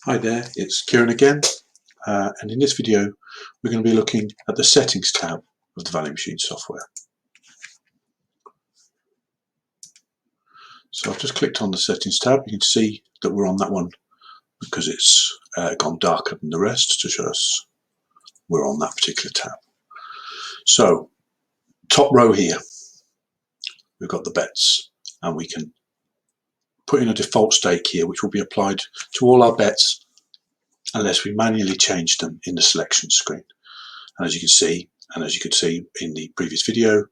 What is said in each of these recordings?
Hi there, it's Kieran again, and in this video we're going to be looking at the Settings tab of the Value Machine software. So I've just clicked on the Settings tab. You can see that we're on that one because it's gone darker than the rest to show us we're on that particular tab. So top row here, we've got the bets, and we can put in a default stake here which will be applied to all our bets unless we manually change them in the selection screen. And as you can see, and as you could see in the previous video,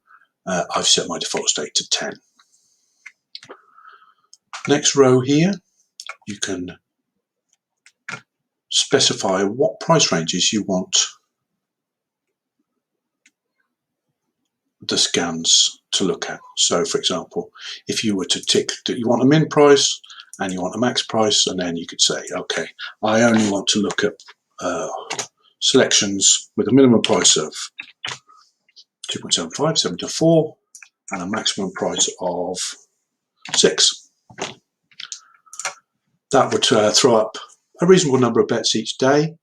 I've set my default stake to 10. Next row here, you can specify what price ranges you want the scans to look at. So for example, if you were to tick that you want a min price and you want a max price, and then you could say, okay, I only want to look at selections with a minimum price of 2.75, 7 to 4, and a maximum price of 6. That would throw up a reasonable number of bets each day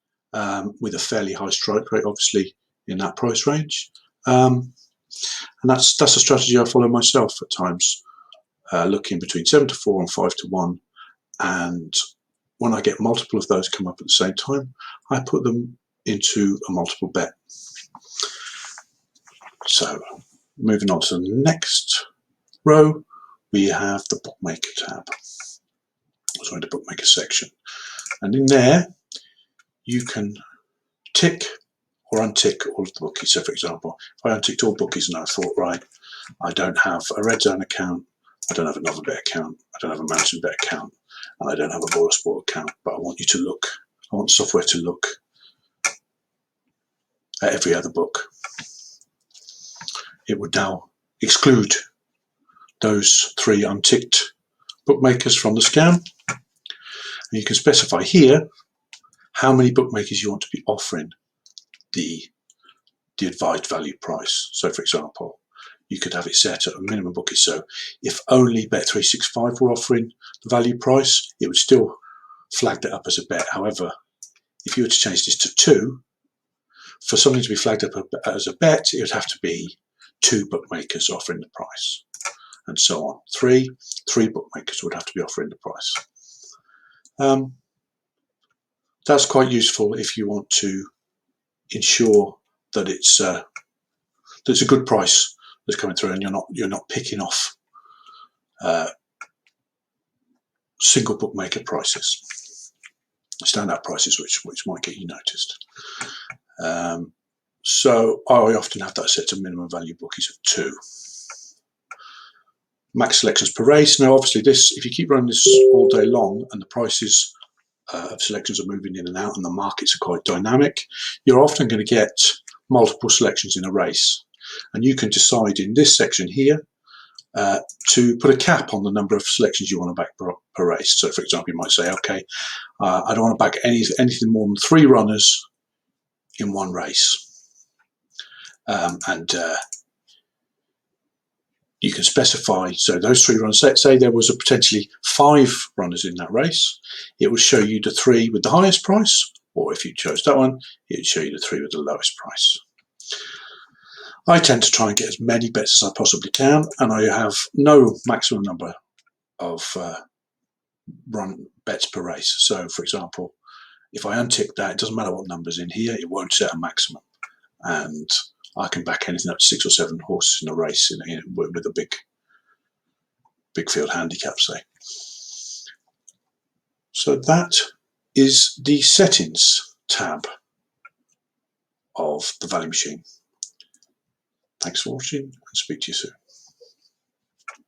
with a fairly high strike rate, obviously, in that price range. And that's a strategy I follow myself at times, looking between 7 to 4 and 5 to 1. And when I get multiple of those come up at the same time, I put them into a multiple bet. So moving on to the next row, we have the Bookmaker tab. Sorry, the Bookmaker section. And in there, you can tick or untick all of the bookies. So for example, if I unticked all bookies and I thought, right, I don't have a Red Zone account, I don't have a Novabet account, I don't have a Mountain Bet account, and I don't have a BoyleSport account, but I want software to look at every other book. It would now exclude those 3 unticked bookmakers from the scan. And you can specify here how many bookmakers you want to be offering the advised value price. So for example, you could have it set at a minimum bookie. So if only Bet365 were offering the value price, it would still flag that up as a bet. However, if you were to change this to 2, for something to be flagged up as a bet, it would have to be 2 bookmakers offering the price, and so on. 3 bookmakers would have to be offering the price. That's quite useful if you want to ensure that it's a good price that's coming through, and you're not picking off single bookmaker prices, standout prices which might get you noticed. So I often have that set to minimum value bookies of 2. Max selections per race. Now obviously this, if you keep running this all day long and the prices of selections are moving in and out and the markets are quite dynamic, you're often going to get multiple selections in a race. And you can decide in this section here to put a cap on the number of selections you want to back per race. So for example, you might say, okay, I don't want to back anything more than 3 runners in one race. You can specify, so those 3 runners, say there was a potentially 5 runners in that race, it would show you the 3 with the highest price, or if you chose that one, it would show you the 3 with the lowest price. I tend to try and get as many bets as I possibly can, and I have no maximum number of run bets per race. So for example, if I untick that, it doesn't matter what number's in here, it won't set a maximum. And I can back anything up to 6 or 7 horses in a race with a big field handicap, say. So that is the Settings tab of the Value Machine. Thanks for watching, and speak to you soon.